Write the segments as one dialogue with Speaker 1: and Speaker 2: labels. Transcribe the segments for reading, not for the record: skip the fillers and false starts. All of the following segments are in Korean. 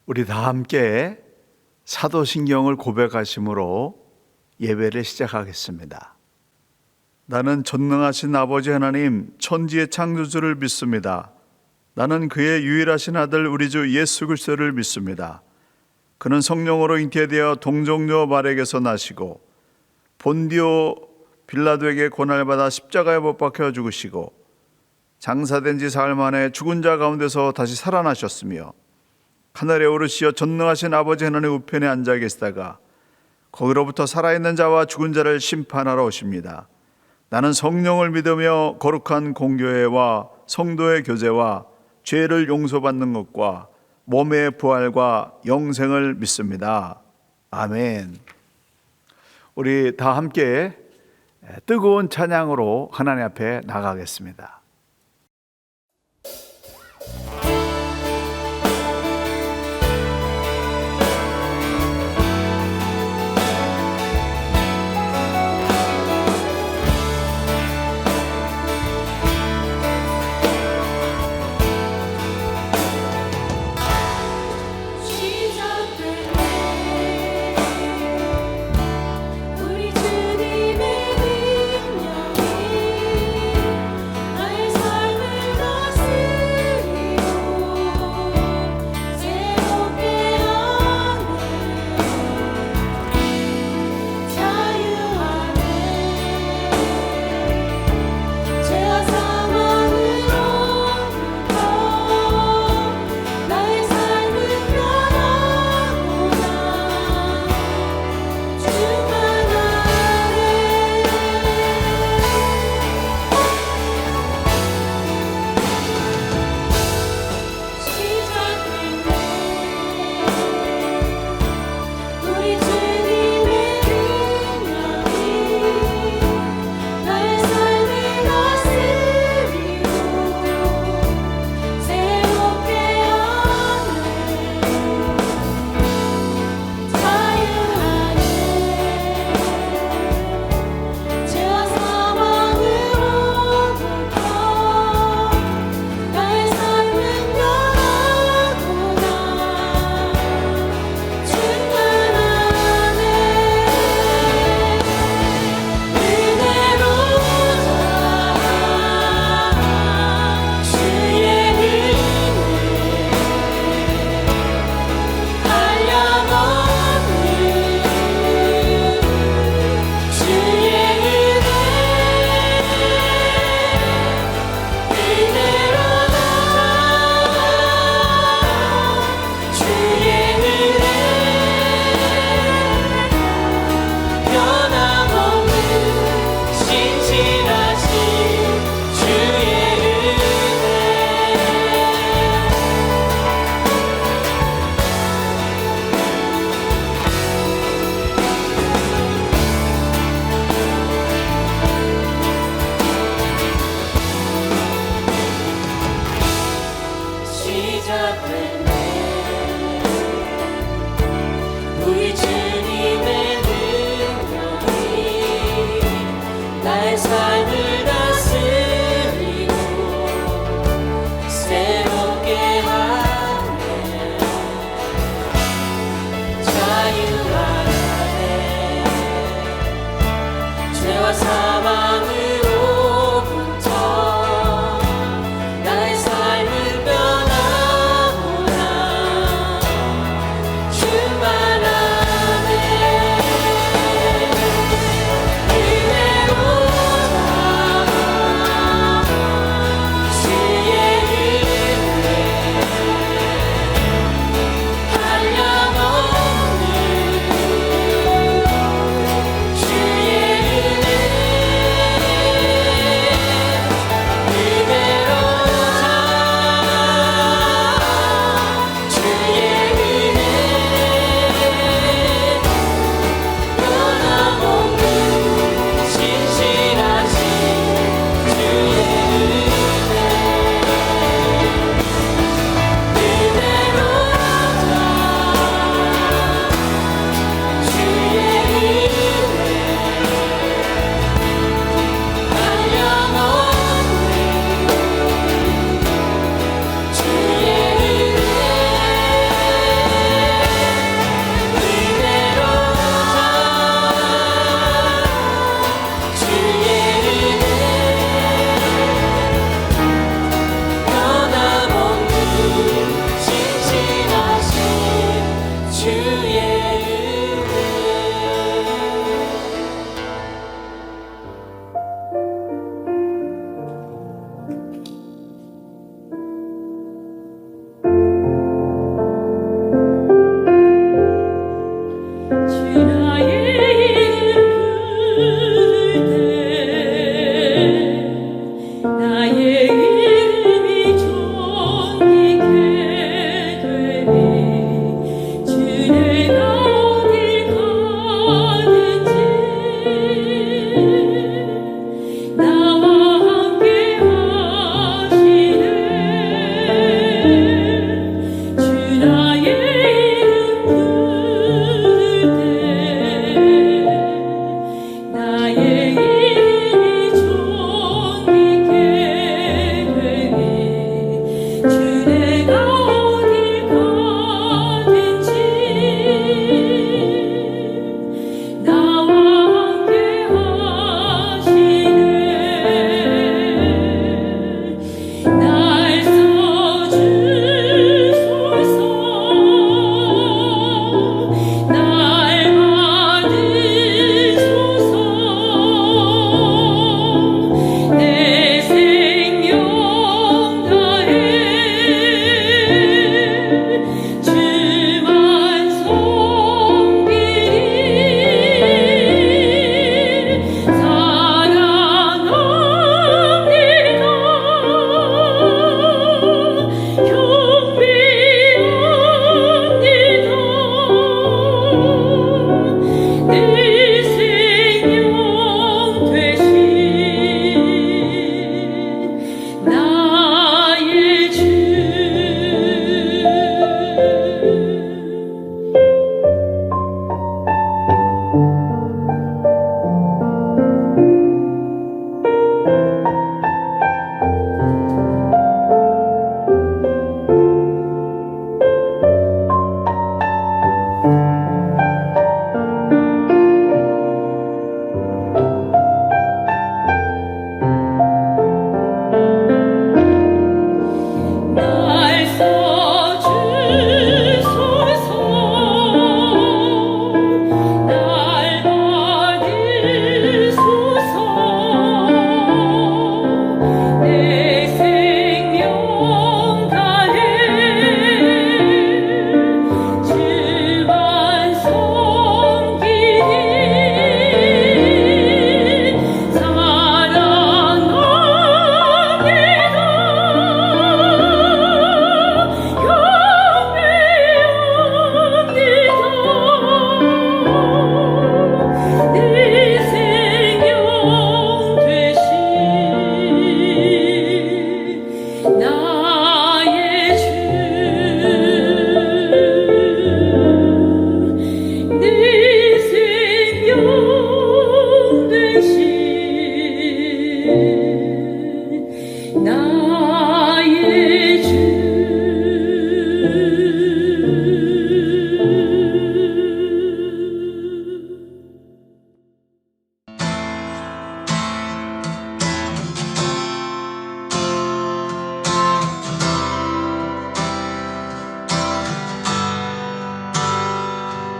Speaker 1: 우리 다 함께 사도신경을 고백하심으로 예배를 시작하겠습니다. 나는 전능하신 아버지 하나님 천지의 창조주를 믿습니다. 나는 그의 유일하신 아들 우리 주 예수 그리스도를 믿습니다. 그는 성령으로 잉태되어 동정녀 마리아에게서 나시고 본디오 빌라도에게 고난받아 십자가에 못 박혀 죽으시고 장사된 지 사흘 만에 죽은 자 가운데서 다시 살아나셨으며 하늘에 오르시어 전능하신 아버지 하나님 우편에 앉아 계시다가 거기로부터 살아있는 자와 죽은 자를 심판하러 오십니다. 나는 성령을 믿으며 거룩한 공교회와 성도의 교제와 죄를 용서받는 것과 몸의 부활과 영생을 믿습니다. 아멘. 우리 다 함께 뜨거운 찬양으로 하나님 앞에 나가겠습니다.
Speaker 2: 우리 주님의 능력이 나의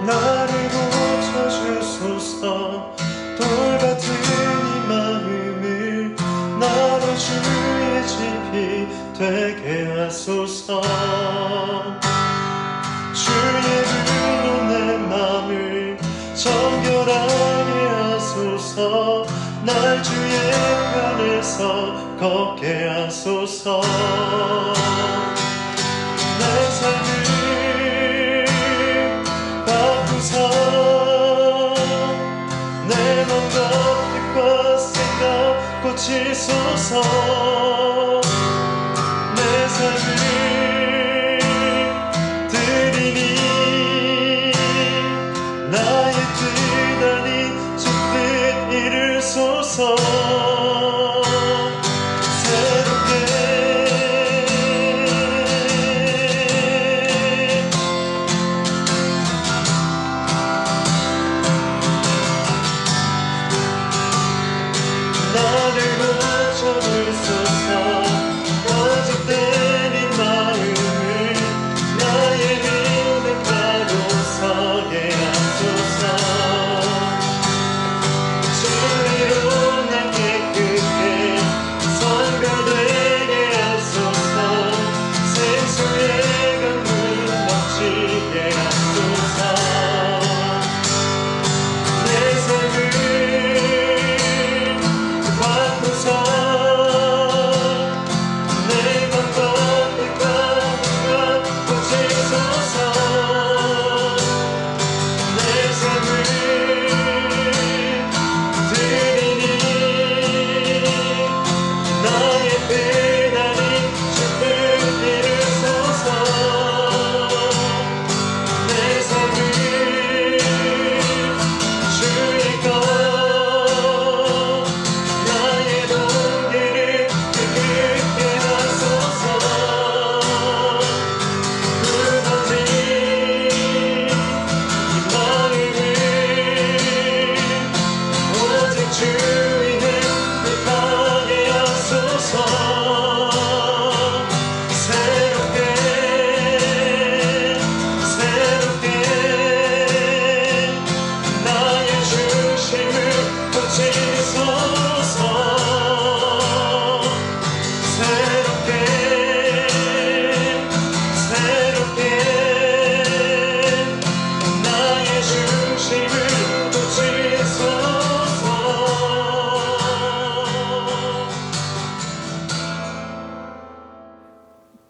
Speaker 2: 나를 고쳐주소서. 돌같은 이 마음을 나로 주의 집이 되게 하소서. 주의 불로 내 마음을 정결하게 하소서. 날 주의 편에서 걷게 하소서. 내 삶을 내 맘과 뜻과 생각 고치소서. 내 삶을 드리니 나의 뜻 아닌 주 뜻 이루소서. 나를 고쳐줄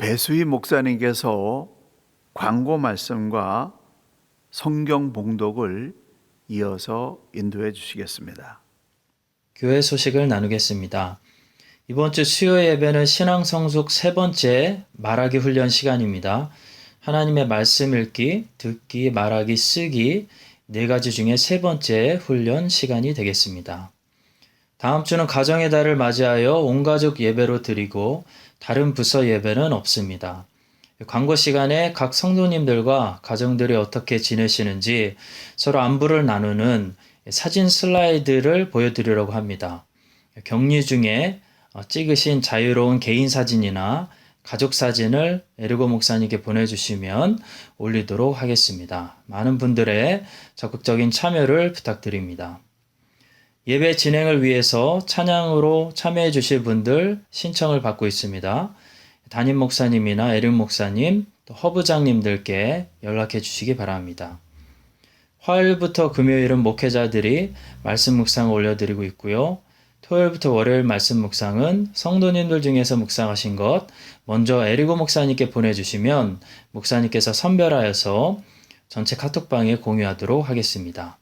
Speaker 1: 배수희 목사님께서 광고 말씀과 성경 봉독을 이어서 인도해 주시겠습니다.
Speaker 3: 교회 소식을 나누겠습니다. 이번 주 수요 예배는 신앙 성숙 세 번째 말하기 훈련 시간입니다. 하나님의 말씀 읽기, 듣기, 말하기, 쓰기 네 가지 중에 세 번째 훈련 시간이 되겠습니다. 다음 주는 가정의 달을 맞이하여 온 가족 예배로 드리고 다른 부서 예배는 없습니다. 광고 시간에 각 성도님들과 가정들이 어떻게 지내시는지 서로 안부를 나누는 사진 슬라이드를 보여드리려고 합니다. 격리 중에 찍으신 자유로운 개인 사진이나 가족 사진을 에르고 목사님께 보내주시면 올리도록 하겠습니다. 많은 분들의 적극적인 참여를 부탁드립니다. 예배 진행을 위해서 찬양으로 참여해 주실 분들 신청을 받고 있습니다. 담임 목사님이나 에릭 목사님, 또 허부장님들께 연락해 주시기 바랍니다. 화요일부터 금요일은 목회자들이 말씀 묵상을 올려드리고 있고요. 토요일부터 월요일 말씀 묵상은 성도님들 중에서 묵상하신 것 먼저 에리고 목사님께 보내주시면 목사님께서 선별하여서 전체 카톡방에 공유하도록 하겠습니다.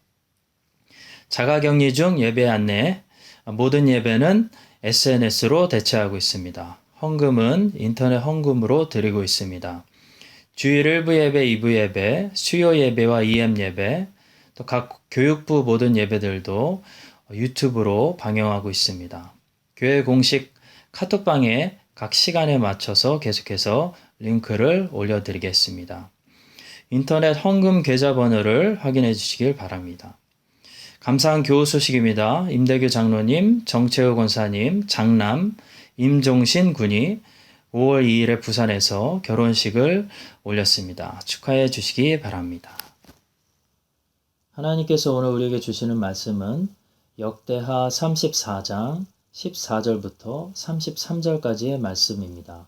Speaker 3: 자가격리 중 예배 안내, 모든 예배는 SNS로 대체하고 있습니다. 헌금은 인터넷 헌금으로 드리고 있습니다. 주일 1부 예배, 2부 예배, 수요 예배와 EM 예배, 또 각 교육부 모든 예배들도 유튜브로 방영하고 있습니다. 교회 공식 카톡방에 각 시간에 맞춰서 계속해서 링크를 올려드리겠습니다. 인터넷 헌금 계좌번호를 확인해 주시길 바랍니다. 감사한 교우 소식입니다. 임대규 장로님, 정채우 권사님, 장남, 임종신 군이 5월 2일에 부산에서 결혼식을 올렸습니다. 축하해 주시기 바랍니다. 하나님께서 오늘 우리에게 주시는 말씀은 역대하 34장 14절부터 33절까지의 말씀입니다.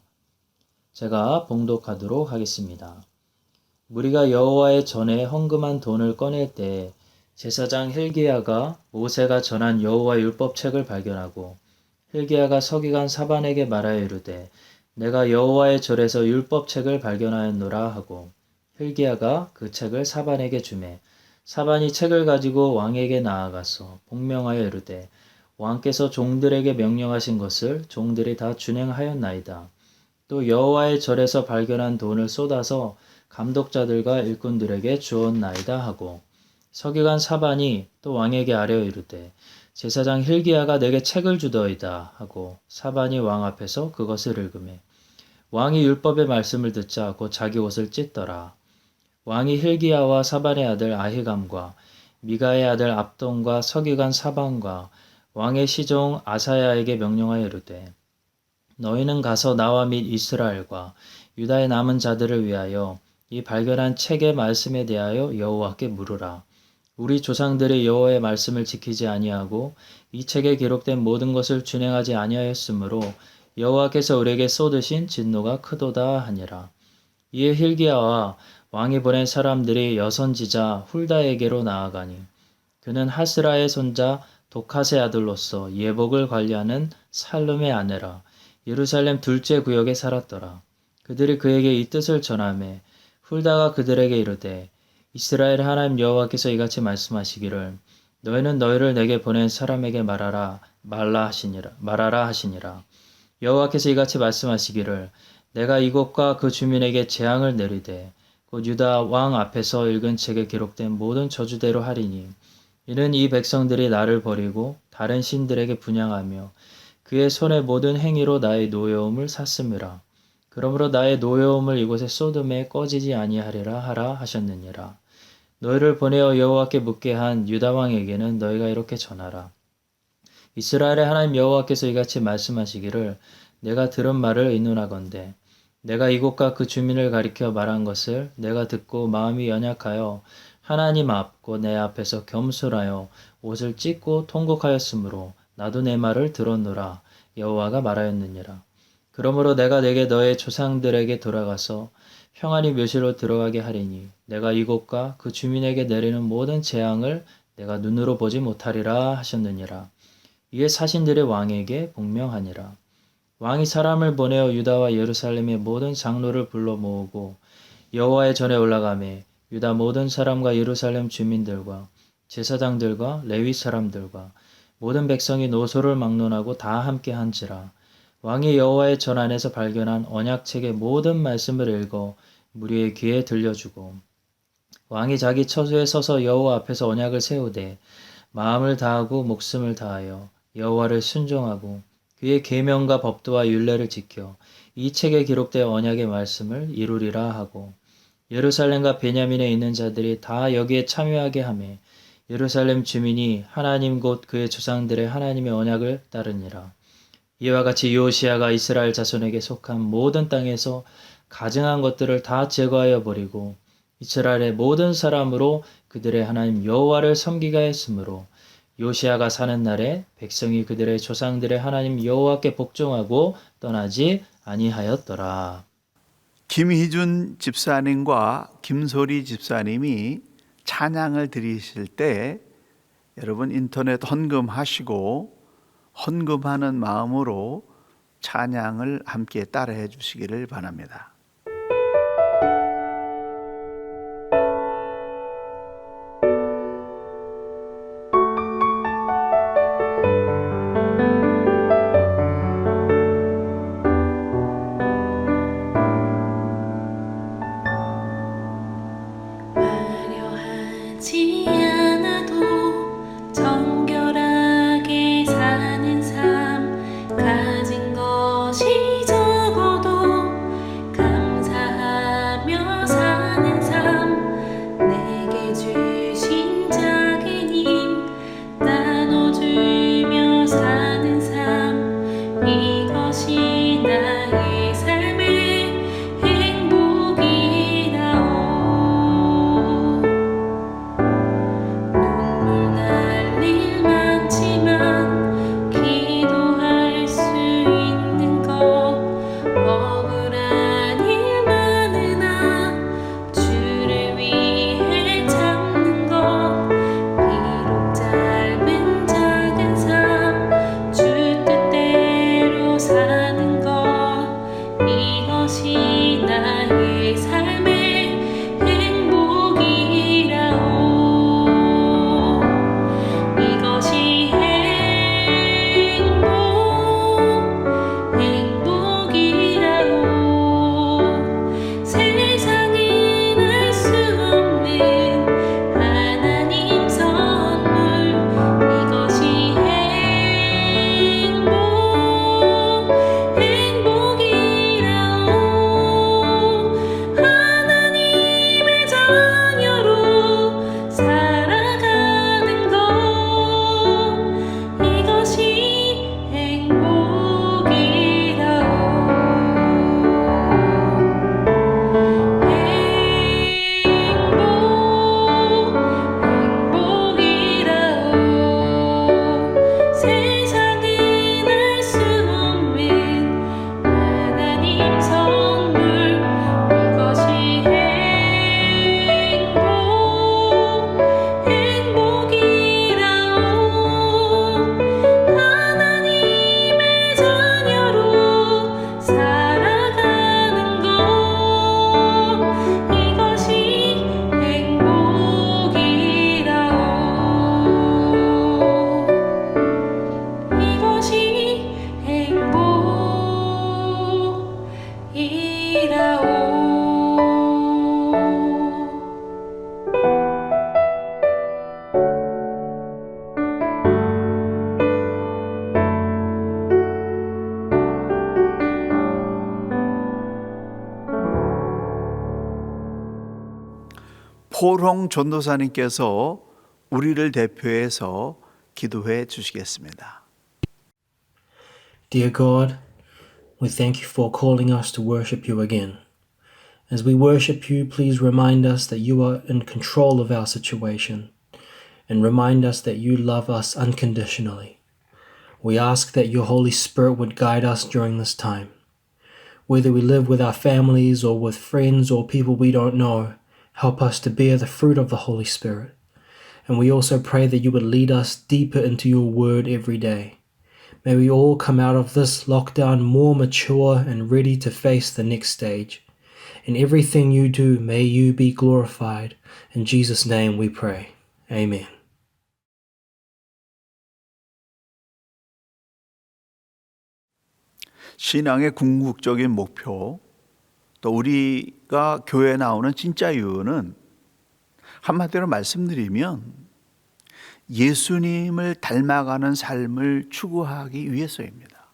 Speaker 3: 제가 봉독하도록 하겠습니다. 무리가 여호와의 전에 헌금한 돈을 꺼낼 때 제사장 hil기야가 모세가 전한 여호와 율법책을 발견하고 hil기야가 서기관 사반에게 말하여 이르되 내가 여호와의 절에서 율법책을 발견하였노라 하고 hil기야가 그 책을 사반에게 주매 사반이 책을 가지고 왕에게 나아가서 복명하여 이르되 왕께서 종들에게 명령하신 것을 종들이 다 준행하였나이다. 또 여호와의 절에서 발견한 돈을 쏟아서 감독자들과 일꾼들에게 주었나이다 하고 서기관 사반이 또 왕에게 아뢰어 이르되 제사장 hil기야가 내게 책을 주더이다 하고 사반이 왕 앞에서 그것을 읽으매 왕이 율법의 말씀을 듣자 곧 자기 옷을 찢더라. 왕이 hil기야와 사반의 아들 아히감과 미가의 아들 압돈과 서기관 사반과 왕의 시종 아사야에게 명령하여 이르되 너희는 가서 나와 및 이스라엘과 유다의 남은 자들을 위하여 이 발견한 책의 말씀에 대하여 여호와께 물으라. 우리 조상들이 여호와의 말씀을 지키지 아니하고 이 책에 기록된 모든 것을 준행하지 아니하였으므로 여호와께서 우리에게 쏟으신 진노가 크도다 하니라. 이에 hil기야와 왕이 보낸 사람들이 여선지자 훌다에게로 나아가니 그는 하스라의 손자 도캇의 아들로서 예복을 관리하는 살룸의 아내라. 예루살렘 둘째 구역에 살았더라. 그들이 그에게 이 뜻을 전하매 훌다가 그들에게 이르되 이스라엘 하나님 여호와께서 이같이 말씀하시기를 너희는 너희를 내게 보낸 사람에게 말하라 하시니라. 여호와께서 이같이 말씀하시기를 내가 이곳과 그 주민에게 재앙을 내리되 곧 유다 왕 앞에서 읽은 책에 기록된 모든 저주대로 하리니 이는 이 백성들이 나를 버리고 다른 신들에게 분향하며 그의 손의 모든 행위로 나의 노여움을 샀음이라. 그러므로 나의 노여움을 이곳에 쏟음에 꺼지지 아니하리라 하라 하셨느니라. 너희를 보내어 여호와께 묻게 한 유다 왕에게는 너희가 이렇게 전하라. 이스라엘의 하나님 여호와께서 이같이 말씀하시기를 내가 들은 말을 의논하건대 내가 이곳과 그 주민을 가리켜 말한 것을 내가 듣고 마음이 연약하여 하나님 앞 곧 내 앞에서 겸손하여 옷을 찢고 통곡하였으므로 나도 내 말을 들었노라 여호와가 말하였느니라. 그러므로 내가 내게 너의 조상들에게 돌아가서 평안히 묘실로 들어가게 하리니 내가 이곳과 그 주민에게 내리는 모든 재앙을 내가 눈으로 보지 못하리라 하셨느니라. 이에 사신들의 왕에게 복명하니라. 왕이 사람을 보내어 유다와 예루살렘의 모든 장로를 불러 모으고 여호와의 전에 올라가매 유다 모든 사람과 예루살렘 주민들과 제사장들과 레위 사람들과 모든 백성이 노소를 막론하고 다 함께 한지라. 왕이 여호와의 전 안에서 발견한 언약책의 모든 말씀을 읽어 무리의 귀에 들려주고 왕이 자기 처소에 서서 여호와 앞에서 언약을 세우되 마음을 다하고 목숨을 다하여 여호와를 순종하고 그의 계명과 법도와 율례를 지켜 이 책에 기록된 언약의 말씀을 이루리라 하고 예루살렘과 베냐민에 있는 자들이 다 여기에 참여하게 하며 예루살렘 주민이 하나님 곧 그의 조상들의 하나님의 언약을 따르니라. 이와 같이 요시야가 이스라엘 자손에게 속한 모든 땅에서 가증한 것들을 다 제거하여 버리고 이스라엘의 모든 사람으로 그들의 하나님 여호와를 섬기게 했으므로 요시야가 사는 날에 백성이 그들의 조상들의 하나님 여호와께 복종하고 떠나지 아니하였더라.
Speaker 1: 김희준 집사님과 김소리 집사님이 찬양을 드리실 때 여러분 인터넷 헌금하시고 헌금하는 마음으로 찬양을 함께 따라해 주시기를 바랍니다.
Speaker 4: 화려하지 않아도 정결하게 사는 삶 가진 것이 적어도 감사하며 사는 삶 내게 주신 작은 힘 나눠주며 사는 삶 이것이 나의 삶의 행복이라오. 눈물 날 일 많지만 기도할 수 있는 것 억울한 일 많으나 주를 위해 참는 것 비록 짧은 작은 삶 주 뜻대로 사는 것 이것이 나의 삶의 행복이라오. 이것이 행복이라오. 세상은 알 수 없는 하나님 선물 이것이 행복이라오. 하나님의 자녀로 살아가는 것 이것이 행복이라오. 세상은 알 수 없는 하나님 선물 이것이 행복이라오. 하나님의 자녀로 살아가는 것 이것이 행복이라오. 이것이 행복이라오.
Speaker 1: 포롱 전도사님께서 우리를 대표해서 기도해 주시겠습니다.
Speaker 5: Dear God, we thank you for calling us to worship you again. As we worship you, please remind us that you are in control of our situation and remind us that you love us unconditionally. We ask that your Holy Spirit would guide us during this time. Whether we live with our families or with friends or people we don't know, help us to bear the fruit of the Holy Spirit. And we also pray that you would lead us deeper into your word every day. May we all come out of this lockdown more mature and ready to face the next stage. In everything you do, may you be glorified. In Jesus' name we pray. Amen.
Speaker 1: 신앙의 궁극적인 목표, 또 우리가 교회에 나오는 진짜 이유는 한마디로 말씀드리면 예수님을 닮아가는 삶을 추구하기 위해서입니다.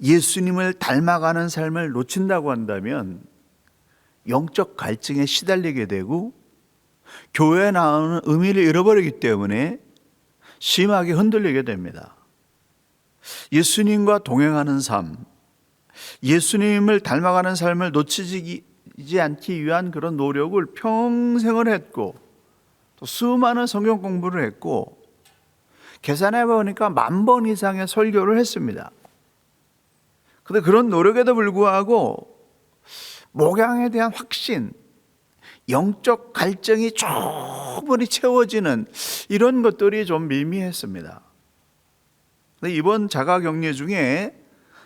Speaker 1: 예수님을 닮아가는 삶을 놓친다고 한다면 영적 갈증에 시달리게 되고 교회에 나오는 의미를 잃어버리기 때문에 심하게 흔들리게 됩니다. 예수님과 동행하는 삶, 예수님을 닮아가는 삶을 놓치지 않기 위한 그런 노력을 평생을 했고 또 수많은 성경 공부를 했고 계산해 보니까 10,000번 이상의 설교를 했습니다. 그런데 그런 노력에도 불구하고 목양에 대한 확신, 영적 갈증이 충분히 채워지는 이런 것들이 좀 미미했습니다. 이번 자가격리 중에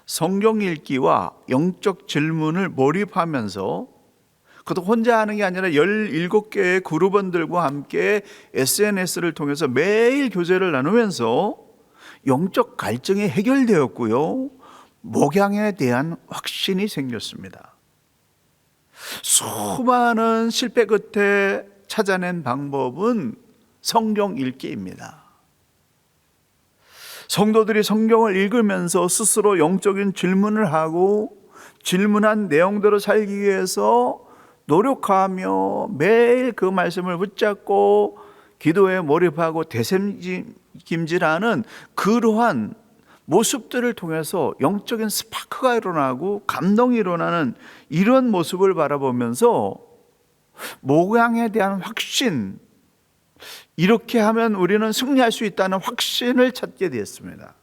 Speaker 1: 성경 읽기와 영적 질문을 몰입하면서 그것도 혼자 하는 게 아니라 17개의 그룹원들과 함께 SNS를 통해서 매일 교제를 나누면서 영적 갈증이 해결되었고요. 목양에 대한 확신이 생겼습니다. 수많은 실패 끝에 찾아낸 방법은 성경 읽기입니다. 성도들이 성경을 읽으면서 스스로 영적인 질문을 하고 질문한 내용대로 살기 위해서 노력하며 매일 그 말씀을 붙잡고 기도에 몰입하고 대샘김질하는 그러한 모습들을 통해서 영적인 스파크가 일어나고 감동이 일어나는 이런 모습을 바라보면서 목양에 대한 확신, 이렇게 하면 우리는 승리할 수 있다는 확신을 찾게 되었습니다.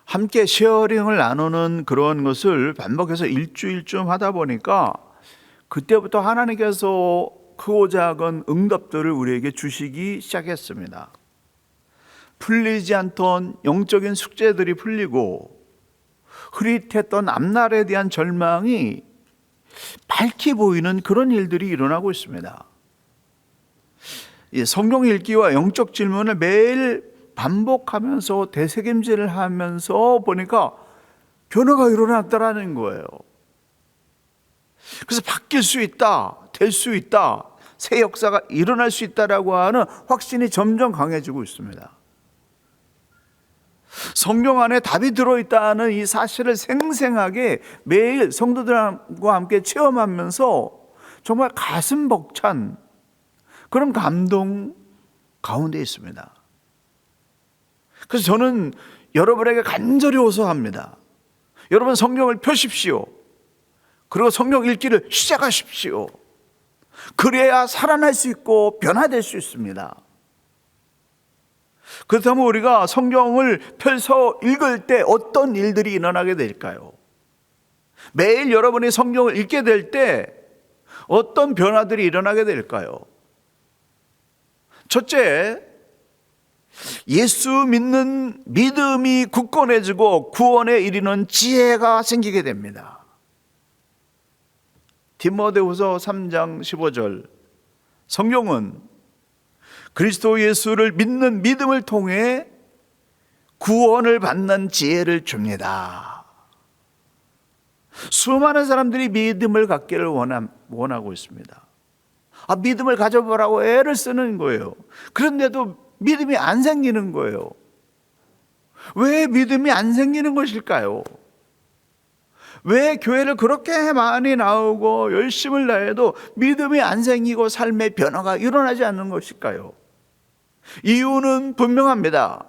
Speaker 1: 함께 쉐어링을 나누는 그런 것을 반복해서 일주일쯤 하다 보니까 그때부터 하나님께서 크고 작은 응답들을 우리에게 주시기 시작했습니다. 풀리지 않던 영적인 숙제들이 풀리고 흐릿했던 앞날에 대한 절망이 밝게 보이는 그런 일들이 일어나고 있습니다. 성경 읽기와 영적 질문을 매일 반복하면서 되새김질을 하면서 보니까 변화가 일어났다라는 거예요. 그래서 바뀔 수 있다, 될 수 있다, 새 역사가 일어날 수 있다라고 하는 확신이 점점 강해지고 있습니다. 성경 안에 답이 들어있다는 이 사실을 생생하게 매일 성도들과 함께 체험하면서 정말 가슴 벅찬 그런 감동 가운데 있습니다. 그래서 저는 여러분에게 간절히 호소합니다. 여러분 성경을 펴십시오. 그리고 성경 읽기를 시작하십시오. 그래야 살아날 수 있고 변화될 수 있습니다. 그렇다면 우리가 성경을 펴서 읽을 때 어떤 일들이 일어나게 될까요? 매일 여러분이 성경을 읽게 될 때 어떤 변화들이 일어나게 될까요? 첫째, 예수 믿는 믿음이 굳건해지고 구원에 이르는 지혜가 생기게 됩니다. 디모데후서 3장 15절, 성경은 그리스도 예수를 믿는 믿음을 통해 구원을 받는 지혜를 줍니다. 수많은 사람들이 믿음을 갖기를 원하고 있습니다. 믿음을 가져보라고 애를 쓰는 거예요. 그런데도 믿음이 안 생기는 거예요. 왜 믿음이 안 생기는 것일까요? 왜 교회를 그렇게 많이 나오고 열심을 다해도 믿음이 안 생기고 삶의 변화가 일어나지 않는 것일까요? 이유는 분명합니다.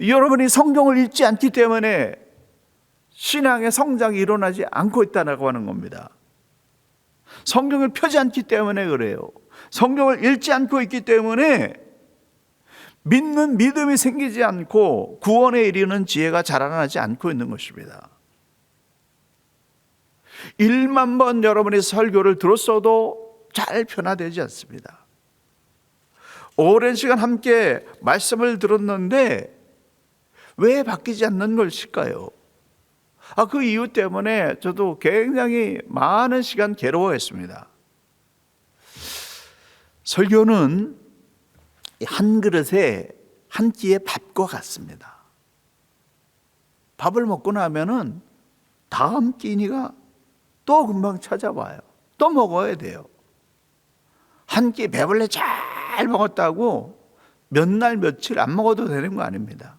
Speaker 1: 여러분이 성경을 읽지 않기 때문에 신앙의 성장이 일어나지 않고 있다고 하는 겁니다. 성경을 펴지 않기 때문에 그래요. 성경을 읽지 않고 있기 때문에 믿는 믿음이 생기지 않고 구원에 이르는 지혜가 자라나지 않고 있는 것입니다. 1만 번 여러분이 설교를 들었어도 잘 변화되지 않습니다. 오랜 시간 함께 말씀을 들었는데 왜 바뀌지 않는 것일까요? 그 이유 때문에 저도 굉장히 많은 시간 괴로워했습니다. 설교는 한 그릇에 한 끼의 밥과 같습니다. 밥을 먹고 나면은 다음 끼니가 또 금방 찾아와요. 또 먹어야 돼요. 한 끼 배불리 잘 먹었다고 몇 날 며칠 안 먹어도 되는 거 아닙니다.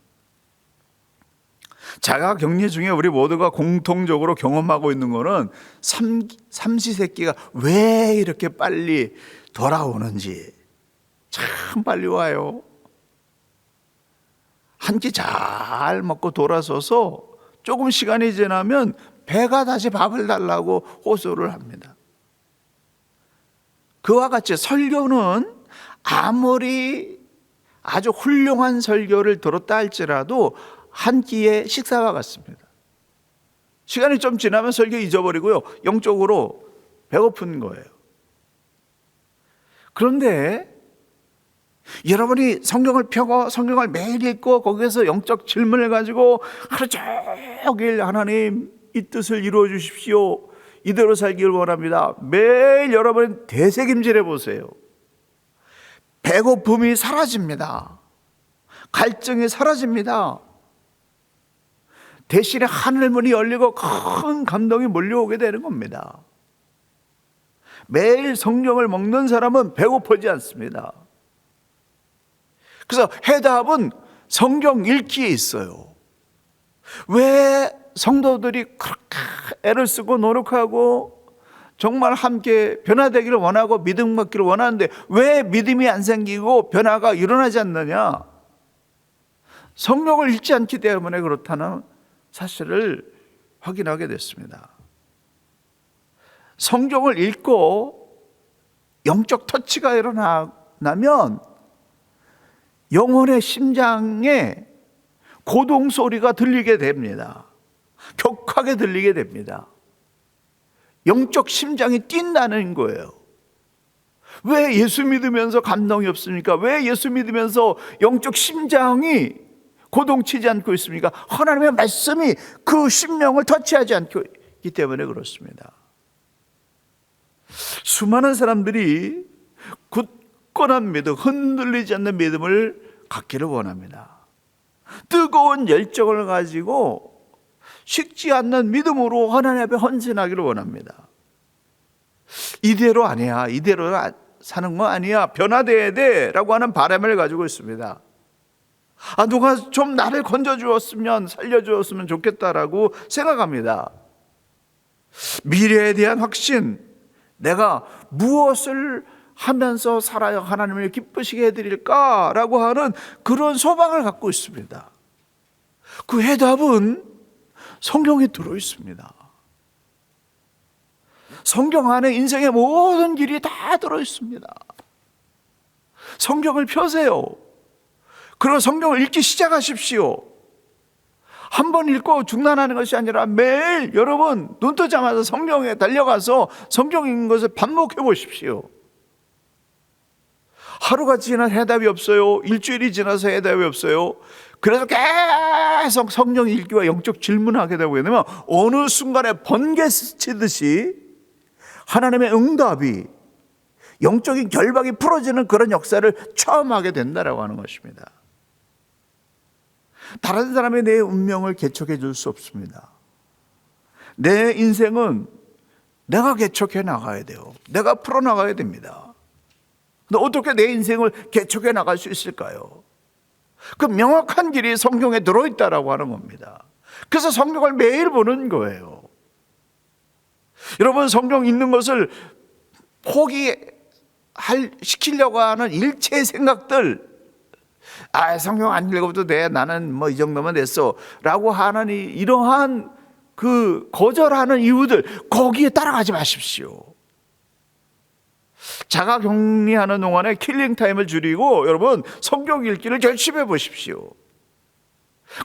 Speaker 1: 자가 격리 중에 우리 모두가 공통적으로 경험하고 있는 거는 삼시세끼가 왜 이렇게 빨리 돌아오는지. 참 빨리 와요. 한 끼 잘 먹고 돌아서서 조금 시간이 지나면 배가 다시 밥을 달라고 호소를 합니다. 그와 같이 설교는 아무리 아주 훌륭한 설교를 들었다 할지라도 한 끼의 식사와 같습니다. 시간이 좀 지나면 설교 잊어버리고요, 영적으로 배고픈 거예요. 그런데 여러분이 성경을 펴고 성경을 매일 읽고 거기에서 영적 질문을 가지고 하루 종일 하나님 이 뜻을 이루어 주십시오, 이대로 살기를 원합니다. 매일 여러분 되새김질해 보세요. 배고픔이 사라집니다. 갈증이 사라집니다. 대신에 하늘문이 열리고 큰 감동이 몰려오게 되는 겁니다. 매일 성경을 먹는 사람은 배고프지 않습니다. 그래서 해답은 성경 읽기에 있어요. 왜 성도들이 그렇게 애를 쓰고 노력하고 정말 함께 변화되기를 원하고 믿음 받기를 원하는데 왜 믿음이 안 생기고 변화가 일어나지 않느냐? 성경을 읽지 않기 때문에 그렇다는 사실을 확인하게 됐습니다. 성경을 읽고 영적 터치가 일어나면 영혼의 심장에 고동 소리가 들리게 됩니다. 격하게 들리게 됩니다. 영적 심장이 뛴다는 거예요. 왜 예수 믿으면서 감동이 없습니까? 왜 예수 믿으면서 영적 심장이 고동치지 않고 있습니까? 하나님의 말씀이 그 심령을 터치하지 않고 있기 때문에 그렇습니다. 수많은 사람들이 굳건한 믿음, 흔들리지 않는 믿음을 갖기를 원합니다. 뜨거운 열정을 가지고 식지 않는 믿음으로 하나님 앞에 헌신하기를 원합니다. 이대로 아니야, 이대로 사는 거 아니야, 변화돼야 돼 라고 하는 바람을 가지고 있습니다. 누가 좀 나를 건져주었으면, 살려주었으면 좋겠다라고 생각합니다. 미래에 대한 확신, 내가 무엇을 하면서 살아야 하나님을 기쁘시게 해드릴까라고 하는 그런 소망을 갖고 있습니다. 그 해답은 성경에 들어 있습니다. 성경 안에 인생의 모든 길이 다 들어 있습니다. 성경을 펴세요. 그리고 성경을 읽기 시작하십시오. 한 번 읽고 중단하는 것이 아니라 매일 여러분 눈 뜨자마자 성경에 달려가서 성경 읽는 것을 반복해 보십시오. 하루가 지나 해답이 없어요. 일주일이 지나서 해답이 없어요. 그래서 계속 성경 읽기와 영적 질문하게 되고 되면 어느 순간에 번개 스치듯이 하나님의 응답이, 영적인 결박이 풀어지는 그런 역사를 처음 하게 된다라고 하는 것입니다. 다른 사람이 내 운명을 개척해 줄 수 없습니다. 내 인생은 내가 개척해 나가야 돼요. 내가 풀어나가야 됩니다. 근데 어떻게 내 인생을 개척해 나갈 수 있을까요? 그 명확한 길이 성경에 들어있다라고 하는 겁니다. 그래서 성경을 매일 보는 거예요. 여러분, 성경 읽는 것을 시키려고 하는 일체의 생각들, 성경 안 읽어도 돼, 나는 뭐 이 정도면 됐어 라고 하는 이러한 그 거절하는 이유들, 거기에 따라가지 마십시오. 자가 격리하는 동안에 킬링타임을 줄이고 여러분 성경 읽기를 결심해 보십시오.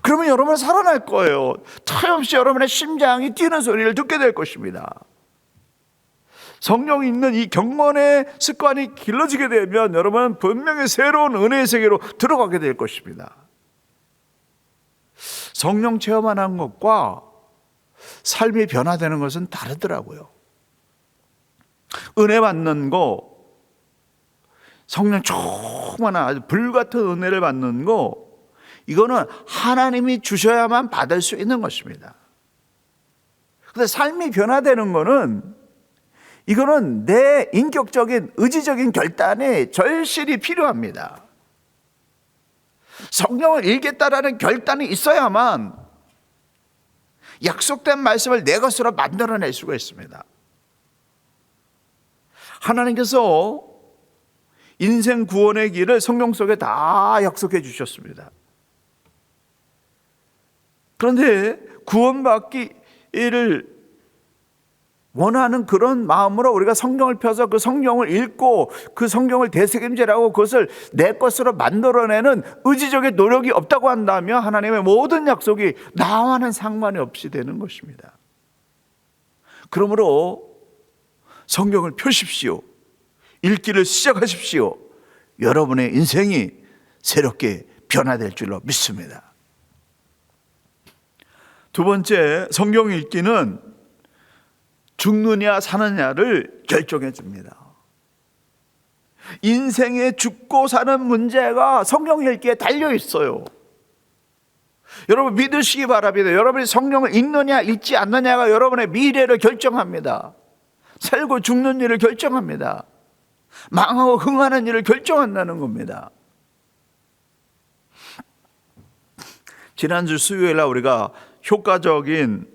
Speaker 1: 그러면 여러분은 살아날 거예요. 틈없이 여러분의 심장이 뛰는 소리를 듣게 될 것입니다. 성령이 있는 이 경건의 습관이 길러지게 되면 여러분은 분명히 새로운 은혜의 세계로 들어가게 될 것입니다. 성령 체험하는 것과 삶이 변화되는 것은 다르더라고요. 은혜 받는 거, 성령 충만한 아주 불같은 은혜를 받는 거, 이거는 하나님이 주셔야만 받을 수 있는 것입니다. 그런데 삶이 변화되는 거는, 이거는 내 인격적인 의지적인 결단이 절실히 필요합니다. 성령을 읽겠다라는 결단이 있어야만 약속된 말씀을 내 것으로 만들어낼 수가 있습니다. 하나님께서 인생 구원의 길을 성령 속에 다 약속해 주셨습니다. 그런데 구원받기를 원하는 그런 마음으로 우리가 성경을 펴서 그 성경을 읽고 그 성경을 되새김질하고 그것을 내 것으로 만들어내는 의지적인 노력이 없다고 한다면 하나님의 모든 약속이 나와는 상관이 없이 되는 것입니다. 그러므로 성경을 펴십시오. 읽기를 시작하십시오. 여러분의 인생이 새롭게 변화될 줄로 믿습니다. 두 번째, 성경 읽기는 죽느냐 사느냐를 결정해 줍니다. 인생의 죽고 사는 문제가 성경 읽기에 달려 있어요. 여러분 믿으시기 바랍니다. 여러분이 성경을 읽느냐 읽지 않느냐가 여러분의 미래를 결정합니다. 살고 죽는 일을 결정합니다. 망하고 흥하는 일을 결정한다는 겁니다. 지난주 수요일날 우리가 효과적인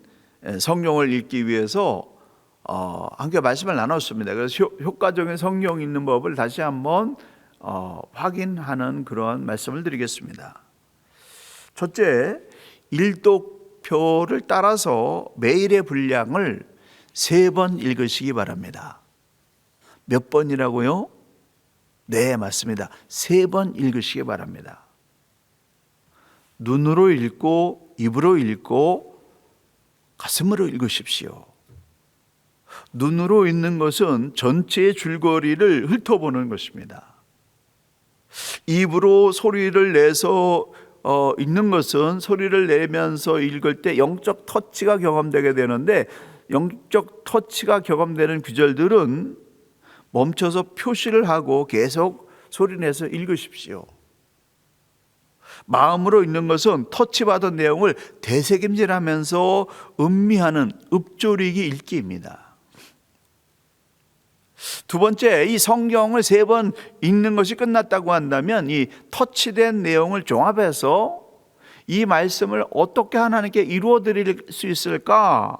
Speaker 1: 성경을 읽기 위해서 함께 말씀을 나눴습니다. 그래서 효과적인 성경 읽는 법을 다시 한번 확인하는 그런 말씀을 드리겠습니다. 첫째, 일독표를 따라서 매일의 분량을 3번 읽으시기 바랍니다. 몇 번이라고요? 네, 맞습니다. 3번 읽으시기 바랍니다. 눈으로 읽고 입으로 읽고 가슴으로 읽으십시오. 눈으로 읽는 것은 전체의 줄거리를 훑어보는 것입니다. 입으로 소리를 내서 읽는 것은 소리를 내면서 읽을 때 영적 터치가 경험되게 되는데, 영적 터치가 경험되는 구절들은 멈춰서 표시를 하고 계속 소리내서 읽으십시오. 마음으로 읽는 것은 터치받은 내용을 되새김질하면서 음미하는 읊조리기 읽기입니다. 두 번째, 이 성경을 3번 읽는 것이 끝났다고 한다면 이 터치된 내용을 종합해서 이 말씀을 어떻게 하나님께 이루어 드릴 수 있을까?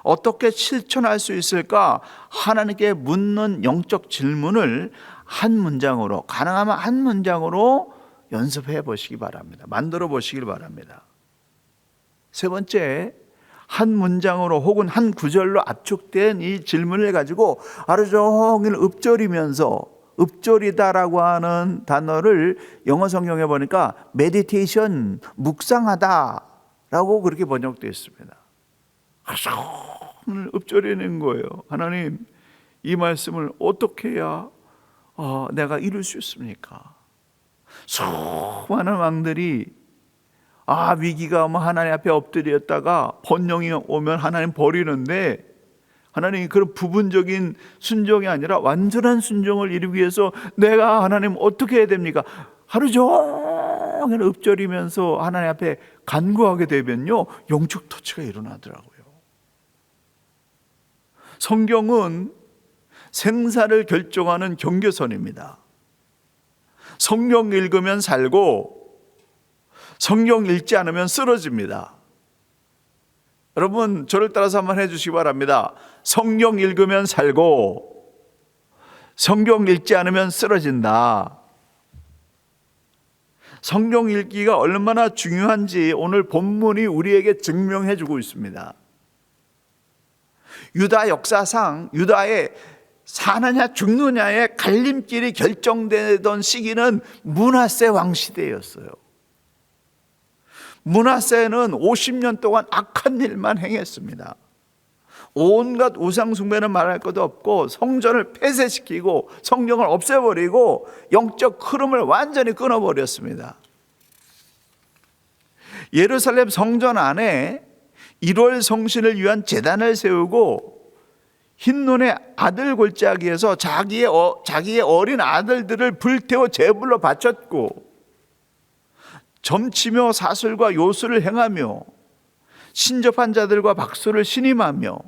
Speaker 1: 어떻게 실천할 수 있을까? 하나님께 묻는 영적 질문을 한 문장으로, 가능하면 한 문장으로 연습해 보시기 바랍니다. 만들어 보시길 바랍니다. 세 번째, 한 문장으로 혹은 한 구절로 압축된 이 질문을 가지고 하루 종일 읊조리면서, 읊조리다라고 하는 단어를 영어 성경에 보니까 메디테이션, 묵상하다라고 그렇게 번역되어 있습니다. 하루 종일 읊조리는 거예요. 하나님, 이 말씀을 어떻게 해야 내가 이룰 수 있습니까? 수많은 왕들이 위기가 오면 하나님 앞에 엎드렸다가 번영이 오면 하나님 버리는데, 하나님이 그런 부분적인 순종이 아니라 완전한 순종을 이루기 위해서 내가 하나님 어떻게 해야 됩니까? 하루 종일 읊조리면서 하나님 앞에 간구하게 되면요, 영적 터치가 일어나더라고요. 성경은 생사를 결정하는 경계선입니다. 성경 읽으면 살고 성경 읽지 않으면 쓰러집니다. 여러분, 저를 따라서 한번 해주시기 바랍니다. 성경 읽으면 살고 성경 읽지 않으면 쓰러진다. 성경 읽기가 얼마나 중요한지 오늘 본문이 우리에게 증명해 주고 있습니다. 유다 역사상 유다의 사느냐 죽느냐의 갈림길이 결정되던 시기는 므낫세 왕 시대였어요. 므낫세는 50년 동안 악한 일만 행했습니다. 온갖 우상 숭배는 말할 것도 없고 성전을 폐쇄시키고 성경을 없애버리고 영적 흐름을 완전히 끊어버렸습니다. 예루살렘 성전 안에 1월 성신을 위한 제단을 세우고 흰눈의 아들 골짜기에서 자기의 어린 아들들을 불태워 제물로 바쳤고 점치며 사술과 요술을 행하며 신접한 자들과 박수를 신임하며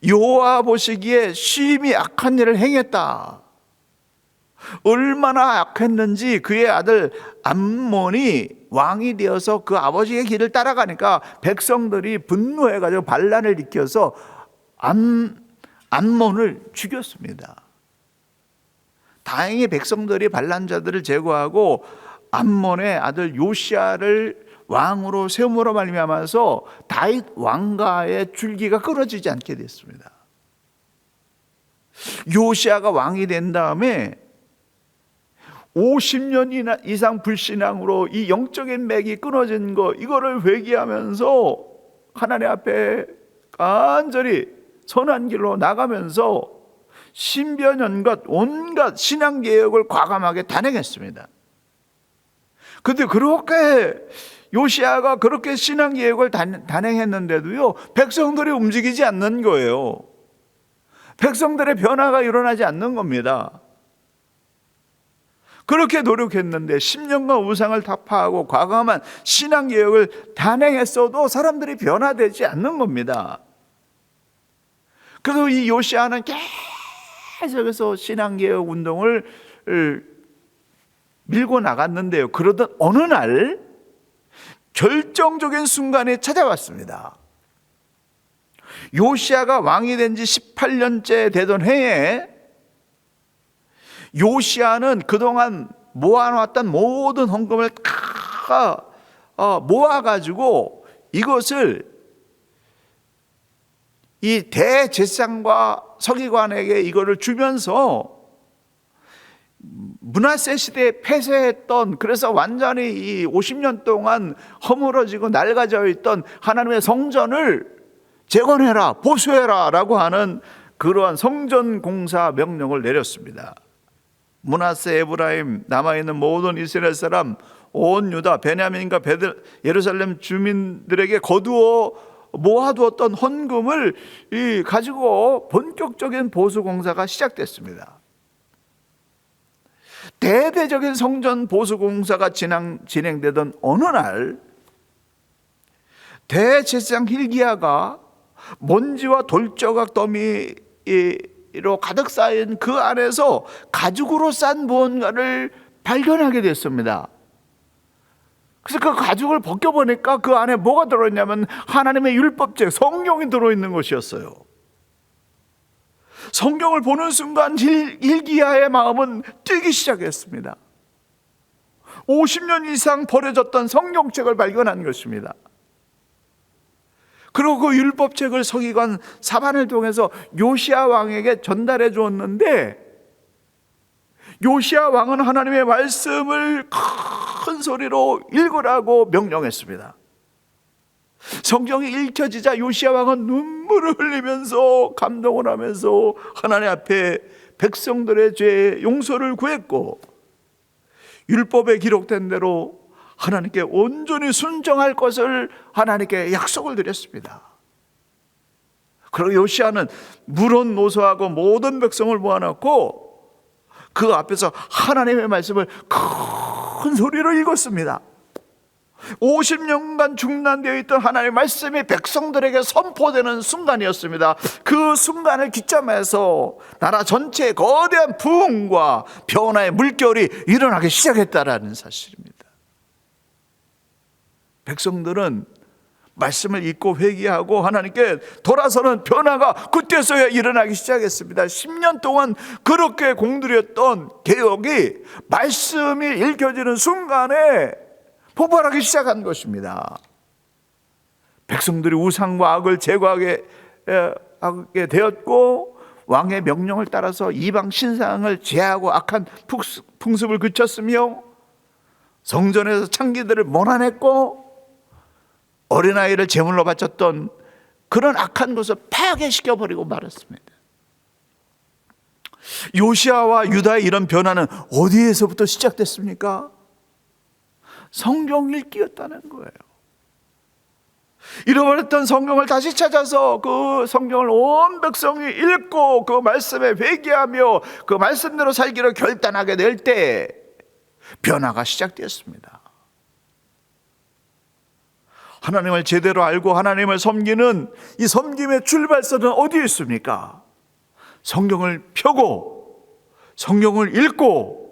Speaker 1: 여호와 보시기에 심히 악한 일을 행했다. 얼마나 악했는지 그의 아들 암몬이 왕이 되어서 그 아버지의 길을 따라가니까 백성들이 분노해가지고 반란을 일으켜서 암몬을 죽였습니다. 다행히 백성들이 반란자들을 제거하고 암몬의 아들 요시야를 왕으로 세움으로 말미암아서 다윗 왕가의 줄기가 끊어지지 않게 됐습니다. 요시야가 왕이 된 다음에 50년 이상 불신앙으로 이 영적인 맥이 끊어진 거, 이거를 회개하면서 하나님 앞에 간절히 선한 길로 나가면서 신변연gat 온갖 신앙개혁을 과감하게 단행했습니다. 그런데 그렇게 요시야가 그렇게 신앙개혁을 단행했는데도요, 백성들이 움직이지 않는 거예요. 백성들의 변화가 일어나지 않는 겁니다. 그렇게 노력했는데 10년간 우상을 타파하고 과감한 신앙개혁을 단행했어도 사람들이 변화되지 않는 겁니다. 그래서 이 요시야는 계속해서 신앙개혁 운동을 밀고 나갔는데요, 그러던 어느 날 결정적인 순간이 찾아왔습니다. 요시야가 왕이 된 지 18년째 되던 해에 요시야는 그동안 모아놨던 모든 헌금을 다 모아가지고 이것을 이 대제사장과 서기관에게 이거를 주면서 므낫세 시대에 폐쇄했던, 그래서 완전히 이 50년 동안 허물어지고 낡아져 있던 하나님의 성전을 재건해라, 보수해라 라고 하는 그러한 성전 공사 명령을 내렸습니다. 므낫세, 에브라임, 남아있는 모든 이스라엘 사람, 온 유다, 베냐민과 예루살렘 주민들에게 거두어 모아두었던 헌금을 가지고 본격적인 보수 공사가 시작됐습니다. 대대적인 성전 보수 공사가 진행되던 어느 날 대제사장 hil기야가 먼지와 돌조각 더미로 가득 쌓인 그 안에서 가죽으로 싼 무언가를 발견하게 됐습니다. 그래서 그 가죽을 벗겨보니까 그 안에 뭐가 들어있냐면 하나님의 율법책, 성경이 들어있는 것이었어요. 성경을 보는 순간 hil기야의 마음은 뛰기 시작했습니다. 50년 이상 버려졌던 성경책을 발견한 것입니다. 그리고 그 율법책을 서기관 사반을 통해서 요시야 왕에게 전달해 주었는데, 요시야 왕은 하나님의 말씀을 큰 소리로 읽으라고 명령했습니다. 성경이 읽혀지자 요시야 왕은 눈물을 흘리면서 감동을 하면서 하나님 앞에 백성들의 죄 용서를 구했고, 율법에 기록된 대로 하나님께 온전히 순종할 것을 하나님께 약속을 드렸습니다. 그리고 요시야는 물은 노소하고 모든 백성을 모아놓고 그 앞에서 하나님의 말씀을 큰 소리로 읽었습니다. 50년간 중단되어 있던 하나님의 말씀이 백성들에게 선포되는 순간이었습니다. 그 순간을 기점해서 나라 전체에 거대한 부흥과 변화의 물결이 일어나기 시작했다라는 사실입니다. 백성들은 말씀을 읽고 회개하고 하나님께 돌아서는 변화가 그때서야 일어나기 시작했습니다. 10년 동안 그렇게 공들였던 개혁이 말씀이 읽혀지는 순간에 폭발하기 시작한 것입니다. 백성들이 우상과 악을 제거하게 되었고, 왕의 명령을 따라서 이방 신상을 제하고 악한 풍습을 그쳤으며, 성전에서 창기들을 몰아냈고, 어린아이를 제물로 바쳤던 그런 악한 것을 파괴시켜버리고 말았습니다. 요시아와 유다의 이런 변화는 어디에서부터 시작됐습니까? 성경 읽기였다는 거예요. 잃어버렸던 성경을 다시 찾아서 그 성경을 온 백성이 읽고 그 말씀에 회개하며 그 말씀대로 살기로 결단하게 될 때 변화가 시작되었습니다. 하나님을 제대로 알고 하나님을 섬기는 이 섬김의 출발선은 어디에 있습니까? 성경을 펴고 성경을 읽고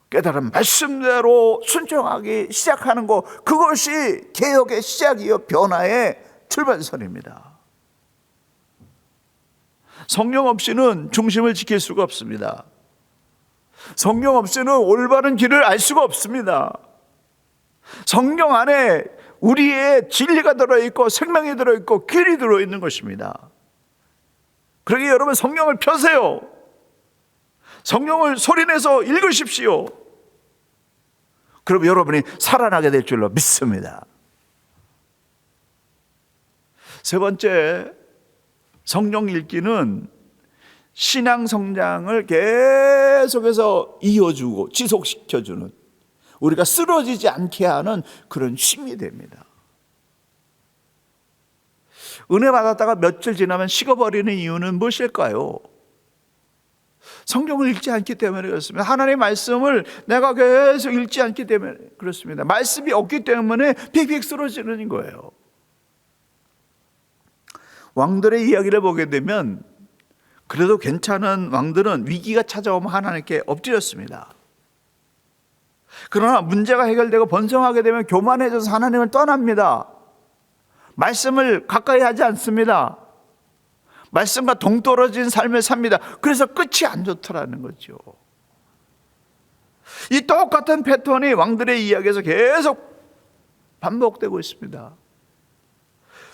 Speaker 1: 깨달은 말씀대로 순종하기 시작하는 것, 그것이 개혁의 시작이요 변화의 출발선입니다. 성령 없이는 중심을 지킬 수가 없습니다. 성령 없이는 올바른 길을 알 수가 없습니다. 성경 안에 우리의 진리가 들어있고 생명이 들어있고 길이 들어있는 것입니다. 그러기에 여러분 성경을 펴세요. 성경을 소리내서 읽으십시오. 그럼 여러분이 살아나게 될 줄로 믿습니다. 세 번째, 성경 읽기는 신앙 성장을 계속해서 이어주고 지속시켜주는, 우리가 쓰러지지 않게 하는 그런 힘이 됩니다. 은혜 받았다가 며칠 지나면 식어버리는 이유는 무엇일까요? 성경을 읽지 않기 때문에 그렇습니다. 하나님의 말씀을 내가 계속 읽지 않기 때문에 그렇습니다. 말씀이 없기 때문에 픽픽 쓰러지는 거예요. 왕들의 이야기를 보게 되면 그래도 괜찮은 왕들은 위기가 찾아오면 하나님께 엎드렸습니다. 그러나 문제가 해결되고 번성하게 되면 교만해져서 하나님을 떠납니다. 말씀을 가까이 하지 않습니다. 말씀과 동떨어진 삶을 삽니다. 그래서 끝이 안 좋더라는 거죠. 이 똑같은 패턴이 왕들의 이야기에서 계속 반복되고 있습니다.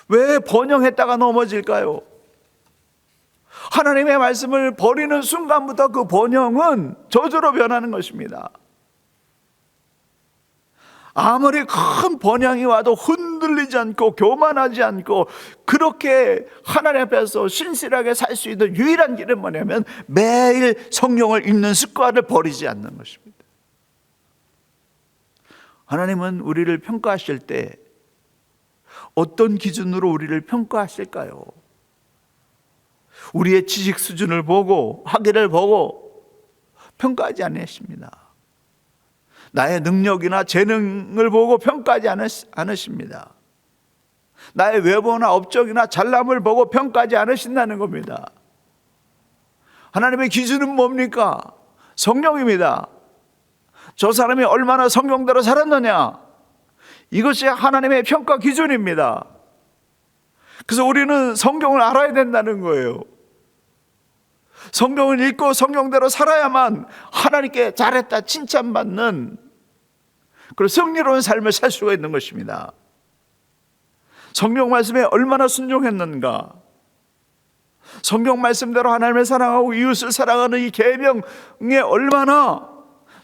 Speaker 1: 왜 번영했다가 넘어질까요? 하나님의 말씀을 버리는 순간부터 그 번영은 저주로 변하는 것입니다. 아무리 큰 번영이 와도 흔들리지 않고 교만하지 않고 그렇게 하나님 앞에서 신실하게 살 수 있는 유일한 길은 뭐냐면 매일 성경을 읽는 습관을 버리지 않는 것입니다. 하나님은 우리를 평가하실 때 어떤 기준으로 우리를 평가하실까요? 우리의 지식 수준을 보고 학위를 보고 평가하지 않으십니다. 나의 능력이나 재능을 보고 평가하지 않으십니다. 나의 외모나 업적이나 잘남을 보고 평가하지 않으신다는 겁니다. 하나님의 기준은 뭡니까? 성령입니다. 저 사람이 얼마나 성경대로 살았느냐, 이것이 하나님의 평가 기준입니다. 그래서 우리는 성경을 알아야 된다는 거예요. 성경을 읽고 성경대로 살아야만 하나님께 잘했다 칭찬받는 그런 승리로운 삶을 살 수가 있는 것입니다. 성경 말씀에 얼마나 순종했는가, 성경 말씀대로 하나님을 사랑하고 이웃을 사랑하는 이 계명에 얼마나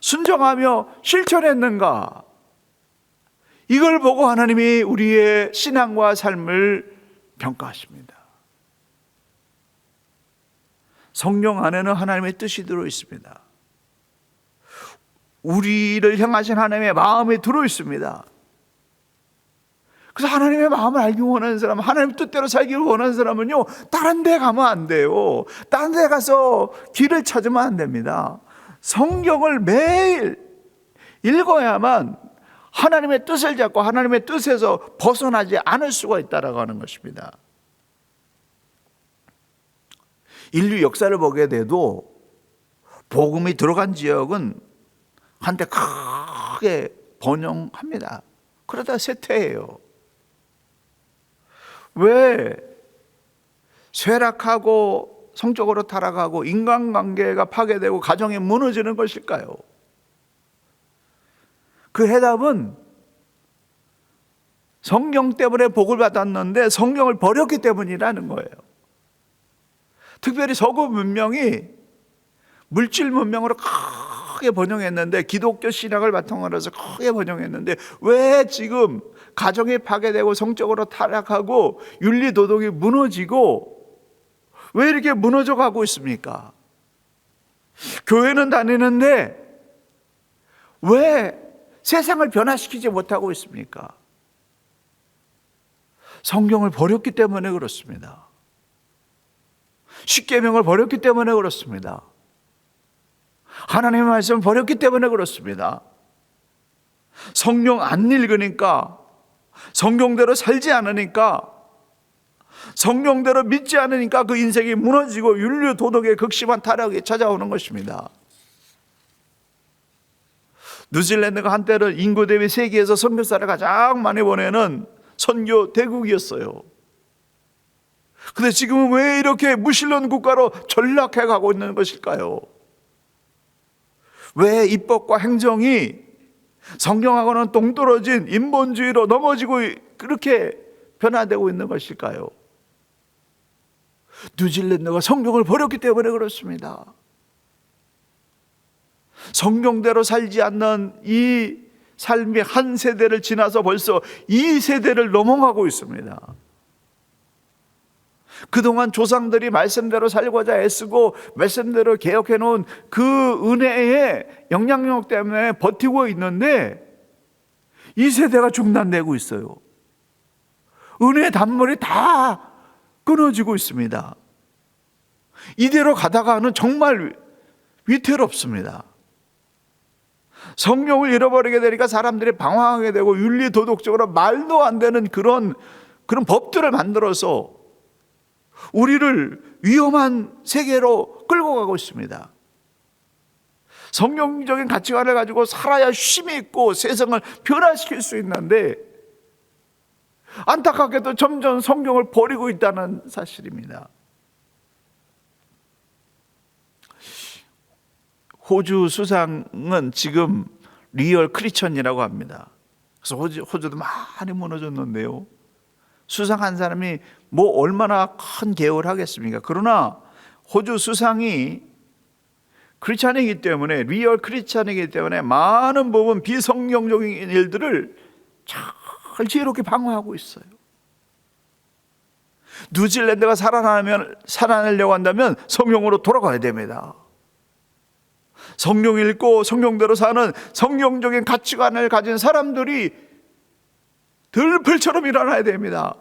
Speaker 1: 순종하며 실천했는가, 이걸 보고 하나님이 우리의 신앙과 삶을 평가하십니다. 성령 안에는 하나님의 뜻이 들어 있습니다. 우리를 향하신 하나님의 마음이 들어 있습니다. 그래서 하나님의 마음을 알기 원하는 사람, 하나님의 뜻대로 살기를 원하는 사람은요, 다른 데 가면 안 돼요. 다른 데 가서 길을 찾으면 안 됩니다. 성경을 매일 읽어야만 하나님의 뜻을 잡고 하나님의 뜻에서 벗어나지 않을 수가 있다라고 하는 것입니다. 인류 역사를 보게 돼도 복음이 들어간 지역은 한때 크게 번영합니다. 그러다 쇠퇴해요. 왜? 쇠락하고 성적으로 타락하고 인간관계가 파괴되고 가정이 무너지는 것일까요? 그 해답은 성경 때문에 복을 받았는데 성경을 버렸기 때문이라는 거예요. 특별히 서구 문명이 물질 문명으로 크게 크게 번영했는데, 기독교 신학을 바탕으로 해서 크게 번영했는데, 왜 지금 가정이 파괴되고 성적으로 타락하고 윤리 도덕이 무너지고 왜 이렇게 무너져 가고 있습니까? 교회는 다니는데 왜 세상을 변화시키지 못하고 있습니까? 성경을 버렸기 때문에 그렇습니다. 십계명을 버렸기 때문에 그렇습니다. 하나님의 말씀을 버렸기 때문에 그렇습니다. 성경 안 읽으니까, 성경대로 살지 않으니까, 성경대로 믿지 않으니까 그 인생이 무너지고 윤리 도덕의 극심한 타락이 찾아오는 것입니다. 뉴질랜드가 한때는 인구 대비 세계에서 선교사를 가장 많이 보내는 선교 대국이었어요. 근데 지금은 왜 이렇게 무신론 국가로 전락해 가고 있는 것일까요? 왜 입법과 행정이 성경하고는 동떨어진 인본주의로 넘어지고 그렇게 변화되고 있는 것일까요? 뉴질랜드가 성경을 버렸기 때문에 그렇습니다. 성경대로 살지 않는 이 삶이 한 세대를 지나서 벌써 2세대를 넘어가고 있습니다. 그동안 조상들이 말씀대로 살고자 애쓰고 말씀대로 개혁해 놓은 그 은혜의 영향력 때문에 버티고 있는데 2세대가 중단되고 있어요. 은혜의 단물이 다 끊어지고 있습니다. 이대로 가다가는 정말 위태롭습니다. 성경을 잃어버리게 되니까 사람들이 방황하게 되고 윤리 도덕적으로 말도 안 되는 그런 법들을 만들어서 우리를 위험한 세계로 끌고 가고 있습니다. 성경적인 가치관을 가지고 살아야 힘이 있고 세상을 변화시킬 수 있는데 안타깝게도 점점 성경을 버리고 있다는 사실입니다. 호주 수상은 지금 리얼 크리스천이라고 합니다. 그래서 호주도 많이 무너졌는데요. 수상한 사람이 뭐 얼마나 큰 개혁을 하겠습니까? 그러나 호주 수상이 크리스천이기 때문에, 리얼 크리스천이기 때문에 많은 부분 비성경적인 일들을 잘 지혜롭게 방어하고 있어요. 뉴질랜드가 살아나려고 한다면 성경으로 돌아가야 됩니다. 성경 읽고 성경대로 사는 성경적인 가치관을 가진 사람들이 들불처럼 일어나야 됩니다.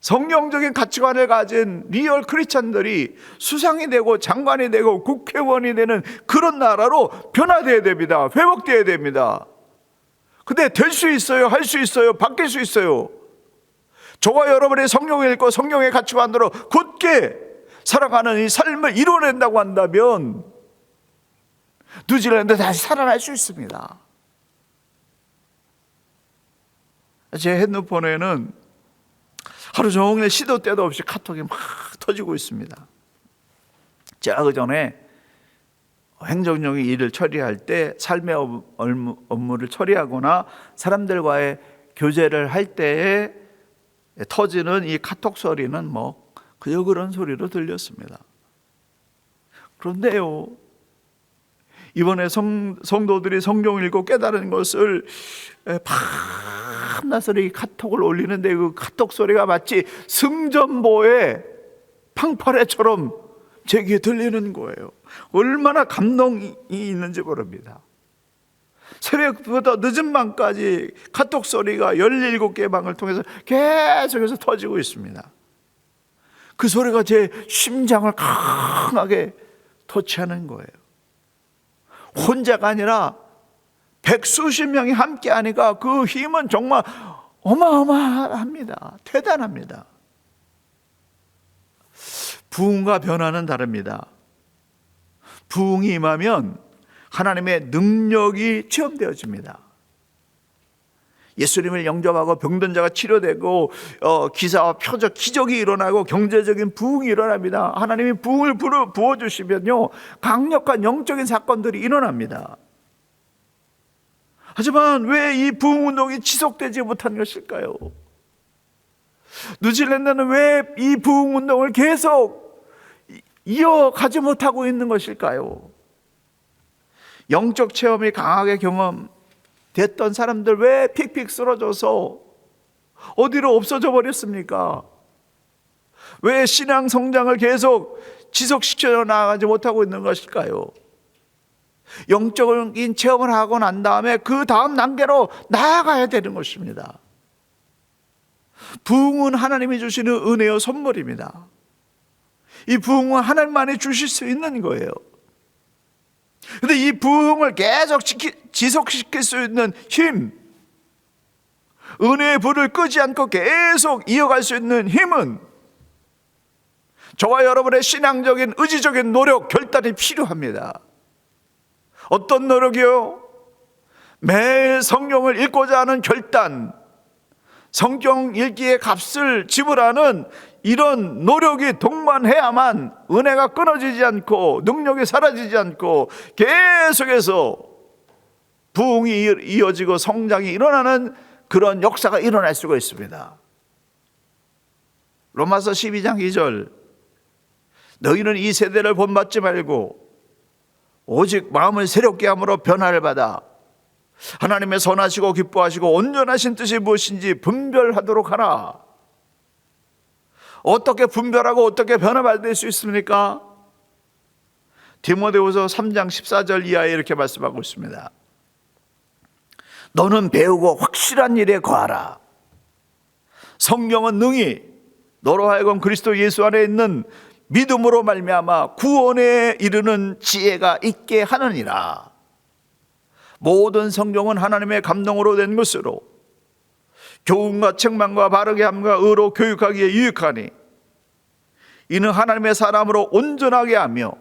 Speaker 1: 성경적인 가치관을 가진 리얼 크리스천들이 수상이 되고 장관이 되고 국회의원이 되는 그런 나라로 변화되어야 됩니다. 회복되어야 됩니다. 근데 될 수 있어요. 할 수 있어요. 바뀔 수 있어요. 저와 여러분이 성경을 읽고 성경의 가치관으로 굳게 살아가는 이 삶을 이뤄낸다고 한다면 뉴질랜드 다시 살아날 수 있습니다. 제 핸드폰에는 하루 종일 시도 때도 없이 카톡이 막 터지고 있습니다. 제가 그 전에 행정적인 일을 처리할 때, 삶의 업무를 처리하거나 사람들과의 교제를 할 때에 터지는 이 카톡 소리는 뭐 그저 그런 소리로 들렸습니다. 그런데요, 이번에 성도들이 성경을 읽고 깨달은 것을 밤낮으로 이 카톡을 올리는데 그 카톡 소리가 마치 승전보의 팡파레처럼 제 귀에 들리는 거예요. 얼마나 감동이 있는지 모릅니다. 새벽부터 늦은 밤까지 카톡 소리가 17개의 방을 통해서 계속해서 터지고 있습니다. 그 소리가 제 심장을 강하게 터치하는 거예요. 혼자가 아니라 백수십 명이 함께 하니까 그 힘은 정말 어마어마합니다. 대단합니다. 부흥과 변화는 다릅니다. 부흥이 임하면 하나님의 능력이 체험되어집니다. 예수님을 영접하고 병든 자가 치료되고 기사와 표적, 기적이 일어나고 경제적인 부흥이 일어납니다. 하나님이 부흥을 부어주시면요, 강력한 영적인 사건들이 일어납니다. 하지만 왜 이 부흥운동이 지속되지 못한 것일까요? 뉴질랜드는 왜 이 부흥운동을 계속 이어가지 못하고 있는 것일까요? 영적 체험이 강하게 경험됐던 사람들 왜 픽픽 쓰러져서 어디로 없어져 버렸습니까? 왜 신앙 성장을 계속 지속시켜 나가지 못하고 있는 것일까요? 영적인 체험을 하고 난 다음에 그 다음 단계로 나아가야 되는 것입니다. 부흥은 하나님이 주시는 은혜의 선물입니다. 이 부흥은 하나님만이 주실 수 있는 거예요. 그런데 이 부흥을 계속 지속시킬 수 있는 힘, 은혜의 불을 끄지 않고 계속 이어갈 수 있는 힘은 저와 여러분의 신앙적인 의지적인 노력, 결단이 필요합니다. 어떤 노력이요? 매일 성경을 읽고자 하는 결단, 성경 읽기의 값을 지불하는 이런 노력이 동반해야만 은혜가 끊어지지 않고 능력이 사라지지 않고 계속해서 부흥이 이어지고 성장이 일어나는 그런 역사가 일어날 수가 있습니다. 로마서 12장 2절, 너희는 이 세대를 본받지 말고 오직 마음을 새롭게 함으로 변화를 받아 하나님의 선하시고 기뻐하시고 온전하신 뜻이 무엇인지 분별하도록 하라. 어떻게 분별하고 어떻게 변화받을 수 있습니까? 디모데후서 3장 14절 이하에 이렇게 말씀하고 있습니다. 너는 배우고 확실한 일에 거하라. 성경은 능히 너로 하여금 그리스도 예수 안에 있는 믿음으로 말미암아 구원에 이르는 지혜가 있게 하느니라. 모든 성경은 하나님의 감동으로 된 것으로 교훈과 책망과 바르게 함과 의로 교육하기에 유익하니 이는 하나님의 사람으로 온전하게 하며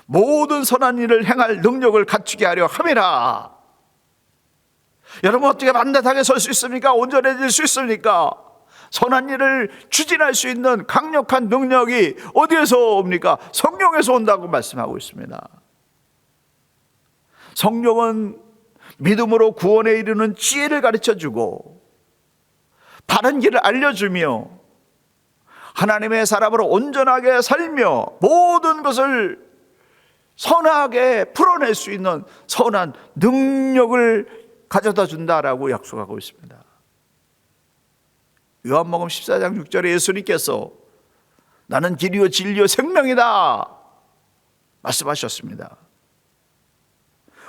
Speaker 1: 모든 선한 일을 행할 능력을 갖추게 하려 함이라. 여러분 어떻게 반듯하게 설 수 있습니까? 온전해질 수 있습니까? 선한 일을 추진할 수 있는 강력한 능력이 어디에서 옵니까? 성령에서 온다고 말씀하고 있습니다. 성령은 믿음으로 구원에 이르는 지혜를 가르쳐주고 바른 길을 알려주며 하나님의 사람으로 온전하게 살며 모든 것을 선하게 풀어낼 수 있는 선한 능력을 가져다 준다라고 약속하고 있습니다. 요한복음 14장 6절에 예수님께서 나는 길이요 진리요 생명이다 말씀하셨습니다.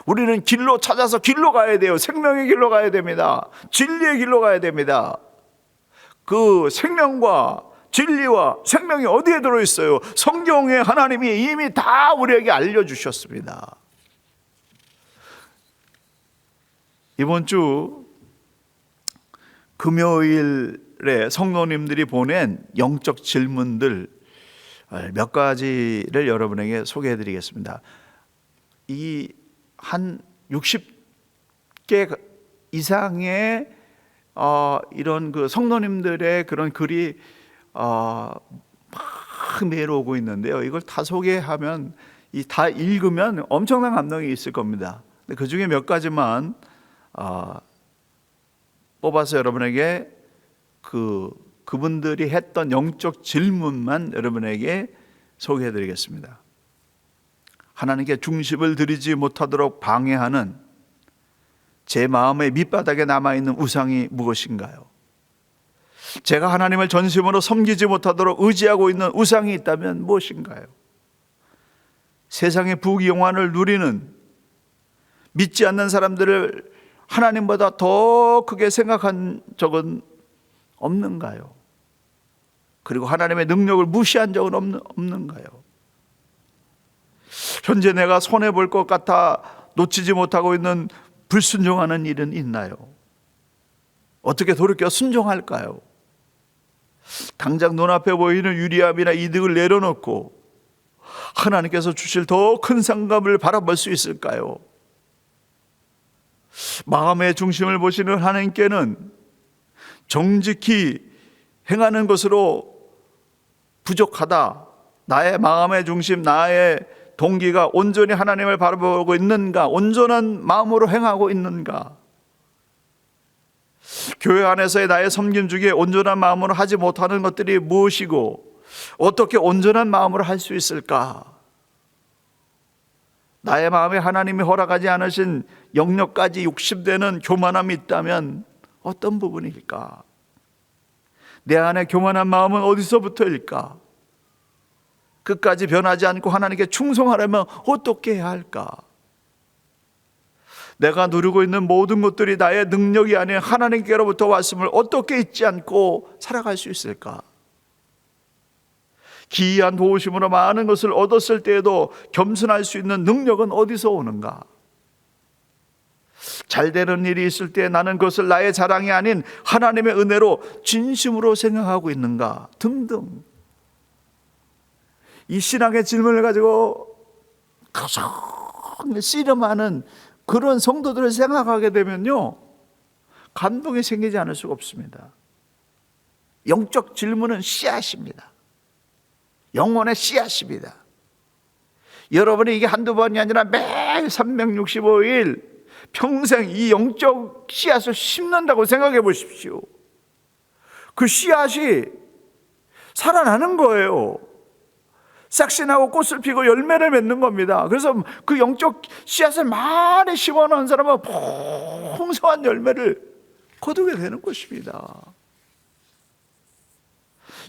Speaker 1: 우리는 길로 찾아서 길로 가야 돼요. 생명의 길로 가야 됩니다. 진리의 길로 가야 됩니다. 그 생명과 진리와 생명이 어디에 들어있어요? 성경에 하나님이 이미 다 우리에게 알려주셨습니다. 이번 주 금요일에 성도님들이 보낸 영적 질문들 몇 가지를 여러분에게 소개해 드리겠습니다. 이 한 60개 이상의 이런 그 성도님들의 그런 글이 막 메일 오고 있는데요. 이걸 다 소개하면 다 읽으면 엄청난 감동이 있을 겁니다. 그 중에 몇 가지만 뽑아서 여러분에게 그분들이 했던 영적 질문만 여러분에게 소개해 드리겠습니다. 하나님께 중심을 드리지 못하도록 방해하는 제 마음의 밑바닥에 남아있는 우상이 무엇인가요? 제가 하나님을 전심으로 섬기지 못하도록 의지하고 있는 우상이 있다면 무엇인가요? 세상의 부귀영화를 누리는 믿지 않는 사람들을 하나님보다 더 크게 생각한 적은 없는가요? 그리고 하나님의 능력을 무시한 적은 없는가요? 현재 내가 손해볼 것 같아 놓치지 못하고 있는 불순종하는 일은 있나요? 어떻게 돌이켜 순종할까요? 당장 눈앞에 보이는 유리함이나 이득을 내려놓고 하나님께서 주실 더 큰 상급을 바라볼 수 있을까요? 마음의 중심을 보시는 하나님께는 정직히 행하는 것으로 부족하다. 나의 마음의 중심, 나의 동기가 온전히 하나님을 바라보고 있는가? 온전한 마음으로 행하고 있는가? 교회 안에서의 나의 섬김 중에 온전한 마음으로 하지 못하는 것들이 무엇이고 어떻게 온전한 마음으로 할 수 있을까? 나의 마음에 하나님이 허락하지 않으신 영역까지 욕심되는 교만함이 있다면 어떤 부분일까? 내 안에 교만한 마음은 어디서부터일까? 끝까지 변하지 않고 하나님께 충성하려면 어떻게 해야 할까? 내가 누리고 있는 모든 것들이 나의 능력이 아닌 하나님께로부터 왔음을 어떻게 잊지 않고 살아갈 수 있을까? 기이한 도우심으로 많은 것을 얻었을 때에도 겸손할 수 있는 능력은 어디서 오는가? 잘 되는 일이 있을 때 나는 그것을 나의 자랑이 아닌 하나님의 은혜로 진심으로 생각하고 있는가? 등등. 이 신앙의 질문을 가지고 가장 씨름하는 그런 성도들을 생각하게 되면요, 감동이 생기지 않을 수가 없습니다. 영적 질문은 씨앗입니다. 영혼의 씨앗입니다. 여러분이 이게 한두 번이 아니라 매일 365일 평생 이 영적 씨앗을 심는다고 생각해 보십시오. 그 씨앗이 살아나는 거예요. 싹이 나고 꽃을 피고 열매를 맺는 겁니다. 그래서 그 영적 씨앗을 많이 심어놓은 사람은 풍성한 열매를 거두게 되는 것입니다.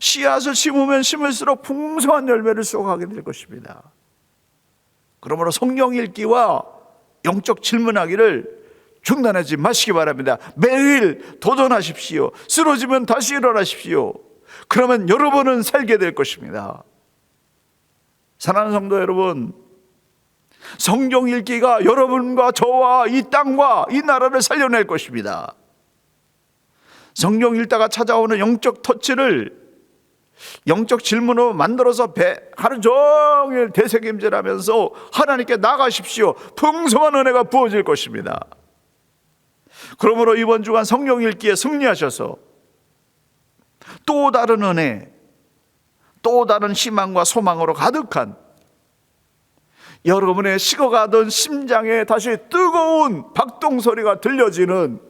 Speaker 1: 씨앗을 심으면 심을수록 풍성한 열매를 쏘가게 될 것입니다. 그러므로 성경 읽기와 영적 질문하기를 중단하지 마시기 바랍니다. 매일 도전하십시오. 쓰러지면 다시 일어나십시오. 그러면 여러분은 살게 될 것입니다. 사랑하는 성도 여러분, 성경 읽기가 여러분과 저와 이 땅과 이 나라를 살려낼 것입니다. 성경 읽다가 찾아오는 영적 터치를 영적 질문으로 만들어서 하루 종일 되새김질하면서 하나님께 나가십시오. 풍성한 은혜가 부어질 것입니다. 그러므로 이번 주간 성경 읽기에 승리하셔서 또 다른 은혜, 또 다른 희망과 소망으로 가득한 여러분의 식어가던 심장에 다시 뜨거운 박동소리가 들려지는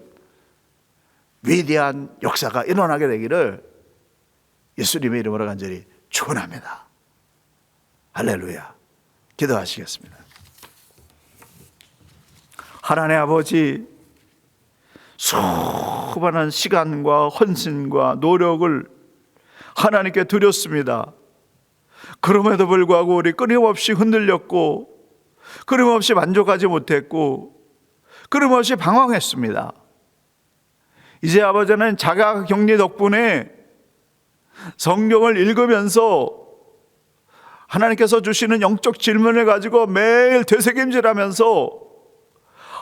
Speaker 1: 위대한 역사가 일어나게 되기를 예수님의 이름으로 간절히 축원합니다. 할렐루야. 기도하시겠습니다. 하나님 아버지, 수많은 시간과 헌신과 노력을 하나님께 드렸습니다. 그럼에도 불구하고 우리 끊임없이 흔들렸고, 끊임없이 만족하지 못했고, 끊임없이 방황했습니다. 이제 아버지는 자가격리 덕분에 성경을 읽으면서 하나님께서 주시는 영적 질문을 가지고 매일 되새김질하면서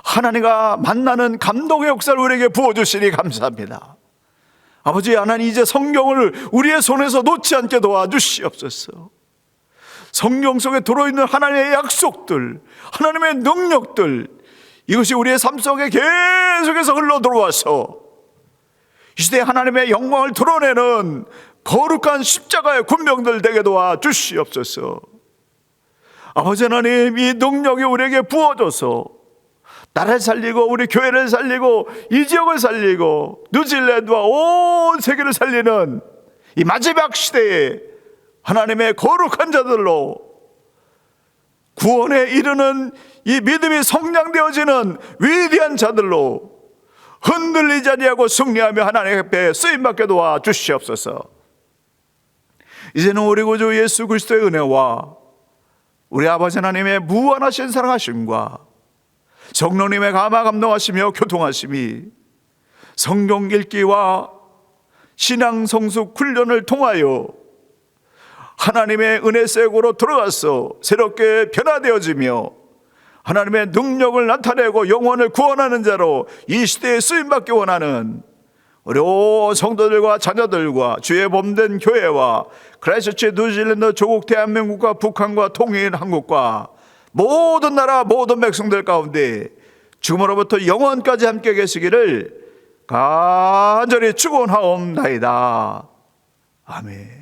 Speaker 1: 하나님과 만나는 감동의 역사를 우리에게 부어주시니 감사합니다. 아버지 하나님, 이제 성경을 우리의 손에서 놓지 않게 도와주시옵소서. 성경 속에 들어있는 하나님의 약속들, 하나님의 능력들, 이것이 우리의 삶 속에 계속해서 흘러 들어와서 이 시대에 하나님의 영광을 드러내는 거룩한 십자가의 군병들 되게 도와주시옵소서. 아버지 하나님, 이 능력이 우리에게 부어져서 나를 살리고 우리 교회를 살리고 이 지역을 살리고 뉴질랜드와 온 세계를 살리는 이 마지막 시대에 하나님의 거룩한 자들로 구원에 이르는 이 믿음이 성장되어지는 위대한 자들로 흔들리지 아니하고 승리하며 하나님 앞에 쓰임받게 도와주시옵소서. 이제는 우리 구주 예수 그리스도의 은혜와 우리 아버지 하나님의 무한하신 사랑하심과 성령님의 감화 감동하시며 교통하심이 성경 읽기와 신앙 성숙 훈련을 통하여 하나님의 은혜색으로 들어가서 새롭게 변화되어지며 하나님의 능력을 나타내고 영혼을 구원하는 자로 이 시대에 쓰임받기 원하는 우리 온 성도들과 자녀들과 주의 몸된 교회와 크라이스트처치 뉴질랜드 조국 대한민국과 북한과 통일 한국과 모든 나라 모든 백성들 가운데 지금으로부터 영원까지 함께 계시기를 간절히 축원하옵나이다. 아멘.